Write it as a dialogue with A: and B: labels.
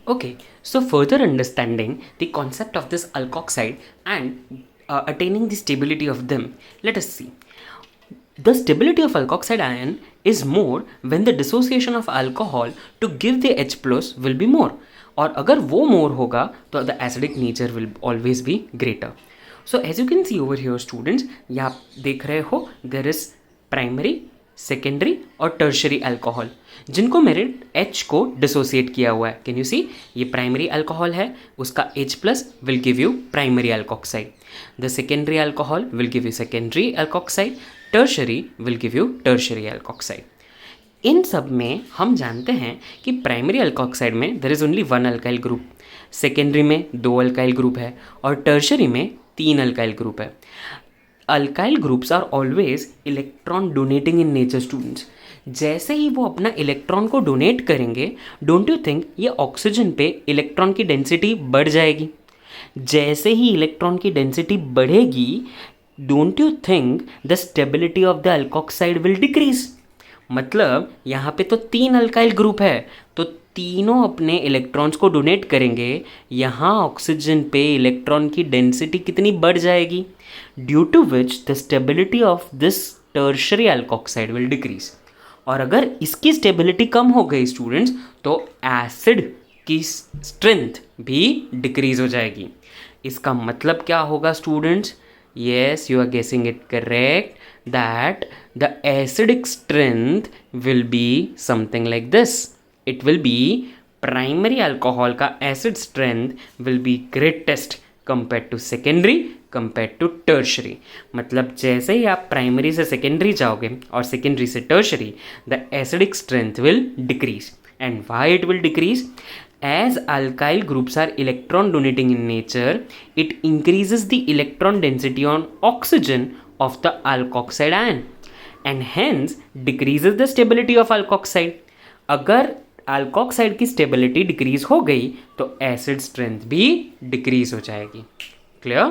A: Okay, so further understanding the concept of this alkoxide and attaining the stability of them, let us see. The stability of alkoxide ion is more when the dissociation of alcohol to give the H plus will be more. और अगर वो more होगा तो the acidic nature will always be greater. So as you can see over here students, यहाँ देख रहे हो there is primary, secondary और टर्शरी अल्कोहल जिनको मेरे H को डिसोसिएट किया हुआ है. कैन यू सी, ये प्राइमरी अल्कोहल है, उसका H plus will give you primary alkoxide. The secondary alcohol will give you secondary alkoxide, tertiary will give you tertiary alkoxide. इन सब में हम जानते हैं कि प्राइमरी अल्कोक्साइड में there is only one alkyl group, secondary में 2 अल्काइल ग्रुप है और टर्शरी में 3 अल्काइल ग्रुप है. Alkyl groups are always electron donating in nature students. जैसे ही वो अपना इलेक्ट्रॉन को डोनेट करेंगे, डोंट यू थिंक ये ऑक्सीजन पे इलेक्ट्रॉन की डेंसिटी बढ़ जाएगी. जैसे ही इलेक्ट्रॉन की डेंसिटी बढ़ेगी, don't you think the stability of the alkoxide will decrease. मतलब यहाँ पे तो 3 अल्काइल ग्रुप है, तो तीनों अपने इलेक्ट्रॉन्स को डोनेट करेंगे. यहाँ ऑक्सीजन पे इलेक्ट्रॉन की डेंसिटी कितनी बढ़ जाएगी, due to which the stability of this tertiary alkoxide will decrease. और अगर इसकी स्टेबिलिटी कम हो गई स्टूडेंट्स, तो एसिड की स्ट्रेंथ भी डिक्रीज हो जाएगी. इसका मतलब क्या होगा students? Yes, you are guessing it correct, that the acidic strength will be something like this. It will be primary alcohol का acid strength will be greatest compared to secondary compared to tertiary. मतलब जैसे ही आप primary से secondary जाओगे और secondary से tertiary, the acidic strength will decrease. And why it will decrease? As alkyl groups are electron donating in nature, it increases the electron density on oxygen of the alkoxide ion and hence decreases the stability of alkoxide. अगर alkoxide की stability decrease हो गई तो acid strength भी decrease हो जाएगी. Clear?